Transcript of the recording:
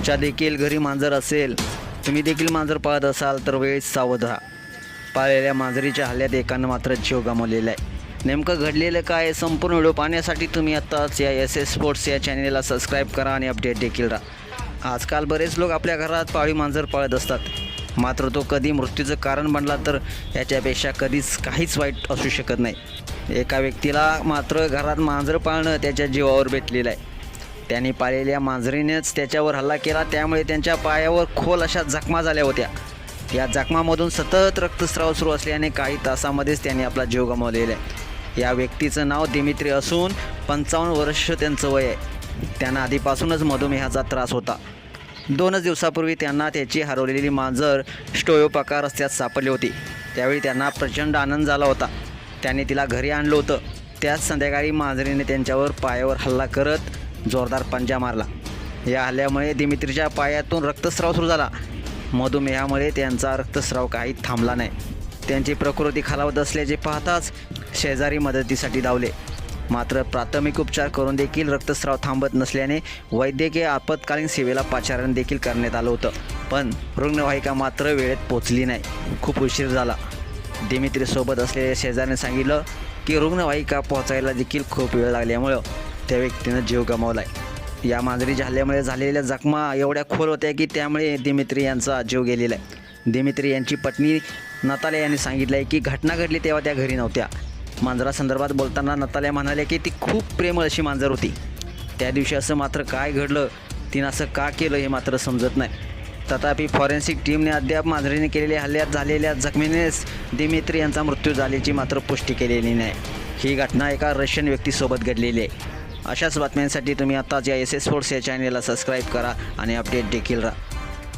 तुमच्या देखील घरी मांजर असेल, तुम्ही देखील मांजर पाळत असाल तर वेळेस सावध राहा. पाळलेल्या मांजरीच्या हल्ल्यात एकानं मात्र जीव गमावलेला आहे. नेमकं घडलेलं काय, संपूर्ण व्हिडिओ पाहण्यासाठी तुम्ही आत्ताच या एस एस स्पोर्ट्स या चॅनेलला सबस्क्राईब करा आणि अपडेट देखील राहा. आजकाल बरेच लोक आपल्या घरात पाळीव मांजर पाळत असतात, मात्र तो कधी मृत्यूचं कारण बनला तर याच्यापेक्षा कधीच काहीच वाईट असू शकत नाही. एका व्यक्तीला मात्र घरात मांजर पाळणं त्याच्या जीवावर बेतलेलं आहे. त्यांनी पाळलेल्या मांजरीनेच त्याच्यावर हल्ला केला, त्यामुळे त्यांच्या पायावर खोल अशा जखमा झाल्या होत्या. या जखमामधून सतत रक्तस्राव सुरू असल्याने काही तासामध्येच त्यांनी आपला जीव गमावलेला आहे. या व्यक्तीचं नाव दिमित्री असून 55 वर्ष त्यांचं वय आहे. त्यांना आधीपासूनच मधुमेहाचा त्रास होता. 2 दिवसापूर्वी त्यांना त्याची हरवलेली मांजर स्टोयोपाका रस्त्यात सापडली होती. त्यावेळी त्यांना प्रचंड आनंद झाला होता. त्यांनी तिला घरी आणलं होतं. त्याच संध्याकाळी मांजरीने त्यांच्यावर पायावर हल्ला करत जोरदार पंजा मारला. या हल्ल्यामुळे दिमित्रीच्या पायातून रक्तस्राव सुरू झाला. मधुमेहामुळे त्यांचा रक्तस्राव काही थांबला नाही. त्यांची प्रकृती खालावत असल्याचे पाहताच शेजारी मदतीसाठी धावले, मात्र प्राथमिक उपचार करून देखील रक्तस्राव थांबत नसल्याने वैद्यकीय आपत्कालीन सेवेला पाचारण देखील करण्यात आलं होतं, पण रुग्णवाहिका मात्र वेळेत पोचली नाही. खूप उशीर झाला. दिमित्रीसोबत असलेल्या शेजाऱ्याने सांगितलं की रुग्णवाहिका पोहोचायला देखील खूप वेळ लागल्यामुळं त्या व्यक्तीनं जीव गमावला आहे. या मांजरीच्या हल्ल्यामुळे झालेल्या जखमा एवढ्या खोल होत्या की त्यामुळे दिमित्री यांचा जीव गेलेला आहे. दिमित्री यांची पत्नी नताल्या यांनी सांगितलं आहे की घटना घडली तेव्हा त्या घरी नव्हत्या. मांजरासंदर्भात बोलताना नताल्या म्हणाल्या की ती खूप प्रेमळ अशी मांजर होती. त्या दिवशी असं मात्र काय घडलं, तिनं असं का केलं हे मात्र समजत नाही. तथापि फॉरेन्सिक टीमने अद्याप मांजरीने केलेल्या हल्ल्यात झालेल्या जखमीनेच दिमित्री यांचा मृत्यू झाल्याची मात्र पुष्टी केलेली नाही. ही घटना एका रशियन व्यक्तीसोबत घडलेली आहे. अशाच बातम्यांसाठी तुम्ही आत्ताच या एस एस स्पोर्ट्स या चॅनेलला सबस्क्राईब करा आणि अपडेट देखील राहा.